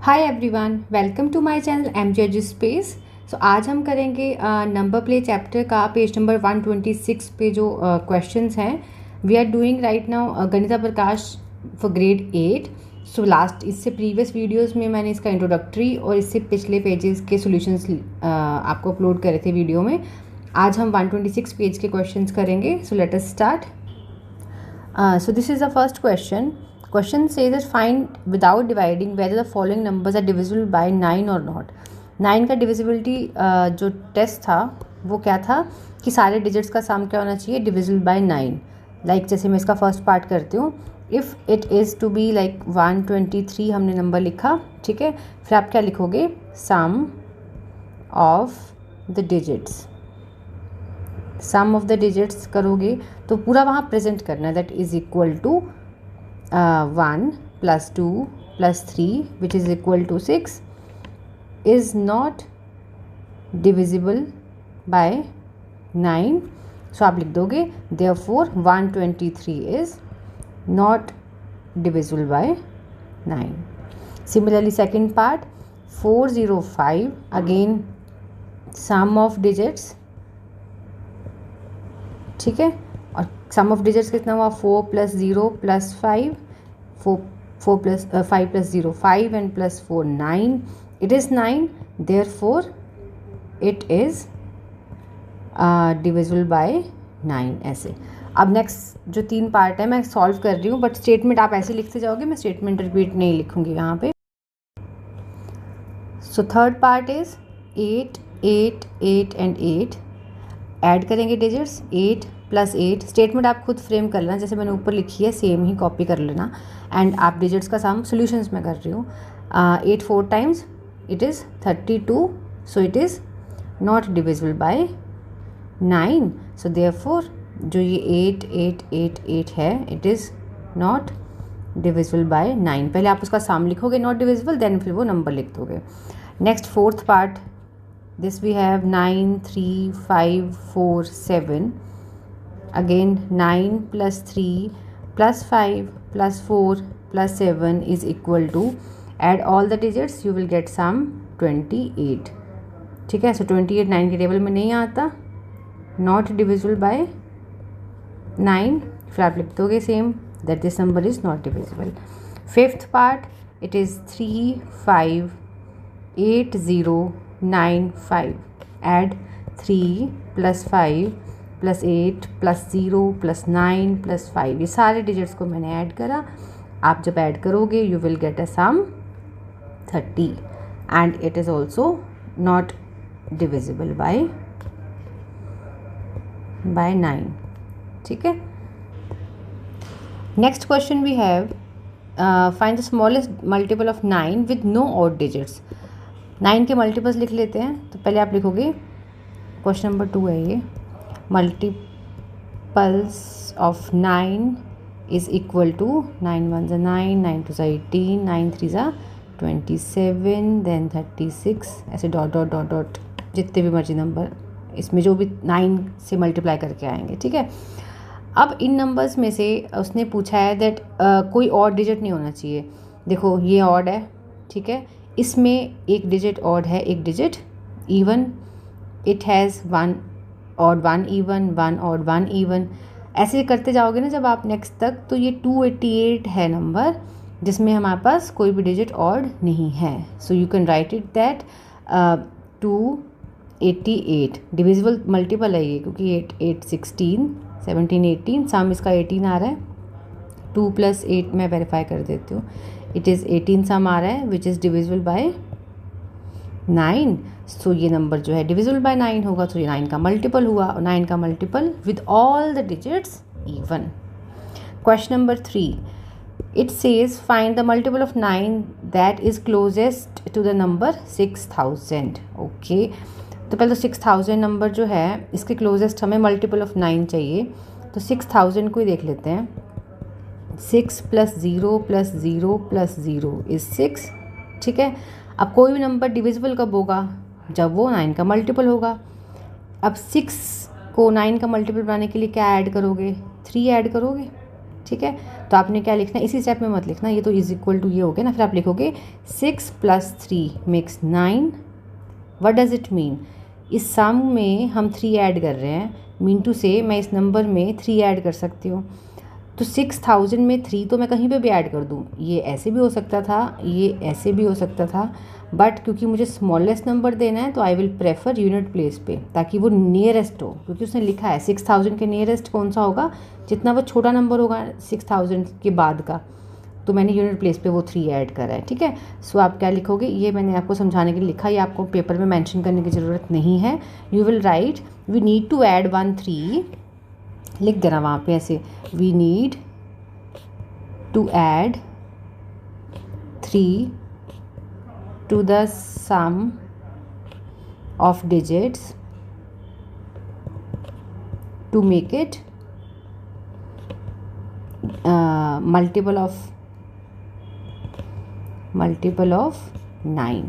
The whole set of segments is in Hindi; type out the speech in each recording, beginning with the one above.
Hi everyone, welcome to my channel MJG space. So आज हम करेंगे नंबर प्ले चैप्टर का पेज नंबर 126 पे जो क्वेश्चंस हैं। We are doing right now Ganita Prakash for grade 8। So इससे प्रीवियस वीडियोस में मैंने इसका इंट्रोडक्टरी और इससे पिछले पेजेस के सॉल्यूशंस आपको अपलोड करे थे वीडियो में। आज हम 126 पेज के क्वेश्चंस करेंगे। So let us start. So this is the first question. Question says that find without dividing whether the following numbers are divisible by 9 or not. 9 का divisibility जो टेस्ट था वो क्या था कि सारे डिजिट्स का सम क्या होना चाहिए, डिविजिबल बाय 9। लाइक जैसे मैं इसका फर्स्ट पार्ट करती हूँ, if it is to be like 123 हमने नंबर लिखा, ठीक है। फिर आप क्या लिखोगे, sum of the digits. Sum of the digits करोगे तो पूरा वहाँ प्रेजेंट करना है, that is equal to 1 + 2 + 3 which is equal to 6 is not divisible by 9। So आप लिख दोगे therefore 123 is not divisible by 9। Similarly second part 405, again sum of digits, ठीक है। और सम ऑफ डिजिट्स कितना हुआ, 4 + 0 + 5, 4 + 5 + 0 5 and +4 9। It is 9, therefore it is divisible by 9। ऐसे अब नेक्स्ट जो 3 पार्ट है मैं सॉल्व कर रही हूँ, बट स्टेटमेंट आप ऐसे लिखते जाओगे, मैं स्टेटमेंट रिपीट नहीं लिखूँगी यहाँ पे। So third part is 8 8 8 and 8। Add करेंगे डिजिट्स, 8 + 8। स्टेटमेंट आप खुद फ्रेम कर लेना, जैसे मैंने ऊपर लिखी है सेम ही कॉपी कर लेना। एंड आप डिजिट्स का सम सॉल्यूशंस में कर रही हूँ। 8 4 times it is 32, so it is not divisible by 9। So therefore जो ये 8 8 8 8 है, it is not divisible by 9। पहले आप उसका सम लिखोगे नॉट डिविजिबल, देन फिर वो नंबर लिख दोगे। Next fourth part, this we have 9 3 5 4 7, again 9 + 3 + 5 + 4 + 7 is equal to, add all the digits you will get sum 28, ठीक है। सो 28 9 के टेबल में नहीं आता, नॉट डिविजिबल बाय 9। फिर आप लिख दोगे same, that this number is not divisible. Fifth part, it is 3 5 8 0 9 5, add 3 + 5 + 8 + 0 + 9 + 5। ये सारे डिजिट्स को मैंने ऐड करा। आप जब ऐड करोगे you will get a sum 30 and it is also not divisible by 9, ठीक है। Next question we have find the smallest multiple of 9 with no odd digits. 9 के मल्टीपल्स लिख लेते हैं। तो पहले आप लिखोगे, क्वेश्चन नंबर 2 है ये, multiples of 9 is equal to 9 1 = 9, 9 2 = 18, 9 3 = 27, then 36, ऐसे डॉट डॉट डॉट डॉट जितने भी मर्जी नंबर इसमें जो भी 9 से मल्टीप्लाई करके आएंगे, ठीक है। अब इन नंबर्स में से उसने पूछा है दैट कोई और डिजिट नहीं होना चाहिए। देखो ये ऑड है, ठीक है, इसमें एक डिजिट ऑड है, एक digit even. It has 1 odd 1 even, 1 odd 1 even. ऐसे करते जाओगे ना जब आप नेक्स्ट तक, तो ये 288 है नंबर जिसमें हमारे पास कोई भी डिजिट ऑड नहीं है। So you can write it that 288 divisible multiple है ये, क्योंकि 8 8 16 17 18, सम इसका 18 आ रहा है। 2 + 8 मैं वेरीफाई कर देती हूँ, इट इज़ 18 सम आ रहा है विच इज़ डिविजिबल बाय 9। सो ये नंबर जो है डिविजिबल बाय 9 होगा, तो ये 9 का मल्टीपल हुआ, और 9 का multiple with all the digits even. Question number 3, it says find the multiple of 9 that is closest to the number 6000। Okay, तो पहले तो 6000 नंबर जो है इसके क्लोजेस्ट हमें मल्टीपल ऑफ 9 चाहिए, तो 6000 को ही देख लेते हैं। 6 + 0 + 0 + 0 इज़ 6, ठीक है। अब कोई भी नंबर डिविजिबल कब होगा, जब वो 9 का मल्टीपल होगा। अब 6 को 9 का मल्टीपल बनाने के लिए क्या ऐड करोगे, 3 ऐड करोगे, ठीक है। तो आपने क्या लिखना है, इसी स्टेप में मत लिखना, ये तो इज इक्वल टू ये हो गया ना, फिर आप लिखोगे 6 + 3 makes 9। What does it mean, इस सम में हम 3 ऐड कर रहे हैं, मीन टू से मैं इस नंबर में 3 ऐड कर सकती हूँ। तो 6000 में 3 तो मैं कहीं पे भी ऐड कर दूँ, ये ऐसे भी हो सकता था, ये ऐसे भी हो सकता था, बट क्योंकि मुझे स्मॉलेस्ट नंबर देना है तो I will prefer unit place पे, ताकि वो नियरेस्ट हो, क्योंकि उसने लिखा है 6000 के नियरेस्ट कौन सा होगा, जितना वो छोटा नंबर होगा 6000 के बाद का, तो मैंने यूनिट प्लेस पे वो 3 ऐड करा है, ठीक है। सो आप क्या लिखोगे, ये मैंने आपको समझाने के लिए लिखा, ये आपको पेपर में मेंशन करने की ज़रूरत नहीं है। You will write we need to add 1 3, लिख देना वहाँ पे ऐसे, we need to add 3 to the sum of digits to make it multiple of 9।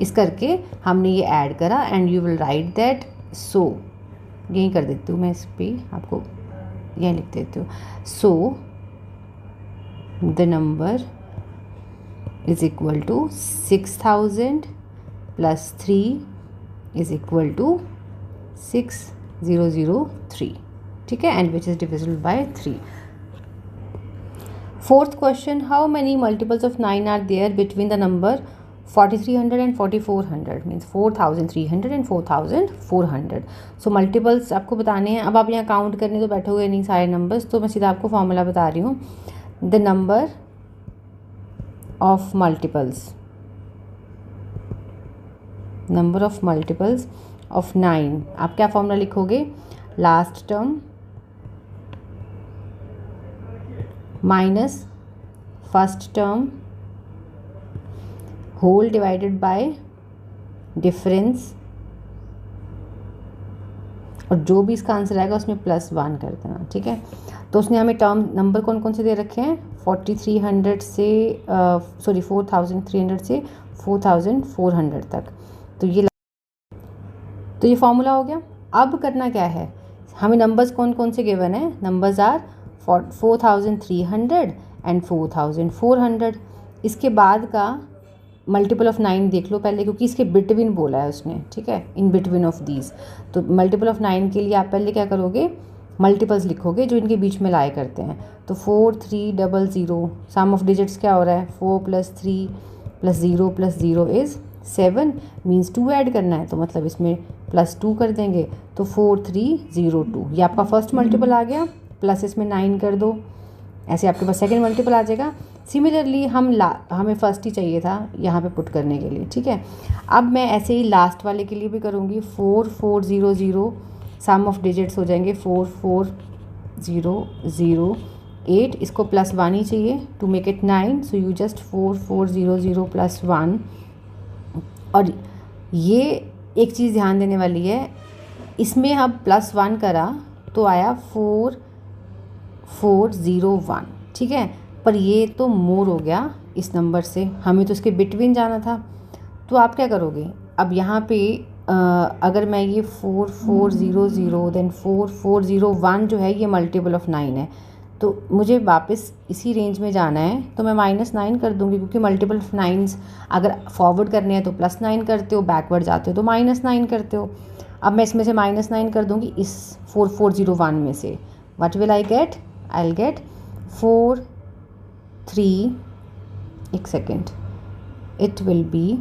इस करके हमने ये ऐड करा, and you will write that, so यही कर देती हूँ मैं, इस पर आपको यह लिख देती हूँ, so the number is equal to 6000 plus 3 is equal to 6003, ठीक है, and which is divisible by 3। Fourth question, how many multiples of 9 are there between the number 4300 and 4400, means 4300 and 4400। So multiples आपको बताने हैं। अब आप यहाँ काउंट करने तो बैठोगे नहीं सारे नंबर्स, तो मैं सीधा आपको फॉर्मूला बता रही हूँ। The number of multiples of 9, आप क्या फॉर्मूला लिखोगे, last term minus first term whole divided by difference, और जो भी इसका आंसर आएगा उसमें +1 कर देना, ठीक है। तो उसने हमें टर्म नंबर कौन कौन से दे रखे हैं, 4300 से 4300 से 4400 तक। तो ये फॉर्मूला हो गया। अब करना क्या है, हमें नंबर्स कौन कौन से गिवन है, नंबर्स आर 4300 एंड 4400। इसके बाद का मल्टीपल ऑफ 9 देख लो पहले, क्योंकि इसके बिटवीन बोला है उसने, ठीक है, इन बिटवीन ऑफ दीज। तो मल्टीपल ऑफ 9 के लिए आप पहले क्या करोगे, मल्टीपल्स लिखोगे जो इनके बीच में लाए करते हैं। तो 4300, सम ऑफ डिजिट्स क्या हो रहा है, 4 + 3 + 0 + 0 इज़ 7, मीन्स 2 ऐड करना है, तो मतलब इसमें +2 कर देंगे, तो 4302, ये आपका फर्स्ट मल्टीपल आ गया, प्लस इसमें 9 कर दो, ऐसे आपके पास सेकेंड मल्टीपल आ जाएगा। सिमिलरली हमें फर्स्ट ही चाहिए था यहाँ पे पुट करने के लिए, ठीक है। अब मैं ऐसे ही लास्ट वाले के लिए भी करूँगी, 4400, सम ऑफ डिजिट्स हो जाएंगे 44008, इसको +1 ही चाहिए to make it 9, so you just 4400 + 1। और ये एक चीज़ ध्यान देने वाली है, इसमें अब +1 करा तो आया 4401, ठीक है, पर ये तो मोर हो गया इस नंबर से, हमें तो इसके बिटवीन जाना था। तो आप क्या करोगे, अब यहाँ पे अगर मैं ये 4400 देन 4401 जो है ये मल्टीपल ऑफ 9 है, तो मुझे वापस इसी रेंज में जाना है, तो मैं -9 कर दूँगी, क्योंकि मल्टीपल ऑफ 9 अगर फॉरवर्ड करने हैं तो +9 करते हो, बैकवर्ड जाते हो तो -9 करते हो। अब मैं इसमें से -9 कर दूँगी इस 4401 में से, what will I get, I will get 43, एक second, it will be,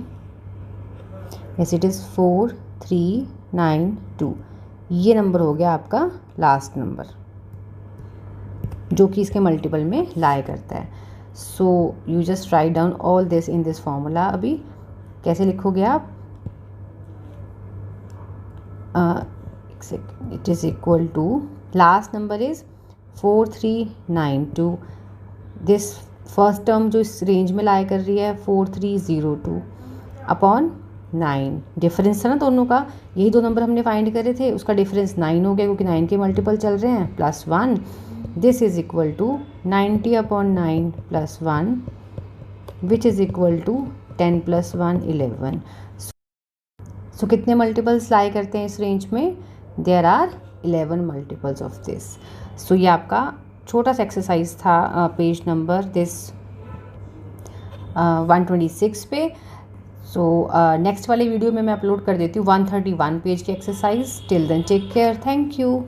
yes it is 4392, ये नंबर हो गया आपका लास्ट नंबर जो कि इसके मल्टीपल में लाया करता है। So you just write down all this in this formula. अभी कैसे लिखोगे आप, it is equal to, last number is 4392, this first term जो इस रेंज में लाया कर रही है 4302 अपॉन 9, डिफरेंस था ना दोनों का, यही दो नंबर हमने फाइंड करे थे, उसका डिफरेंस 9 हो गया, क्योंकि 9 के मल्टीपल चल रहे हैं, +1, this is equal to 90/9 +1 which is equal to 10 + 1 11। So कितने मल्टीपल्स लाई करते हैं इस रेंज में, there are 11 multiples of this. So ये आपका छोटा सा एक्सरसाइज था पेज नंबर 126 पे। सो नेक्स्ट वाले वीडियो में मैं अपलोड कर देती हूँ 131 पेज की exercise. Till then take care, thank you.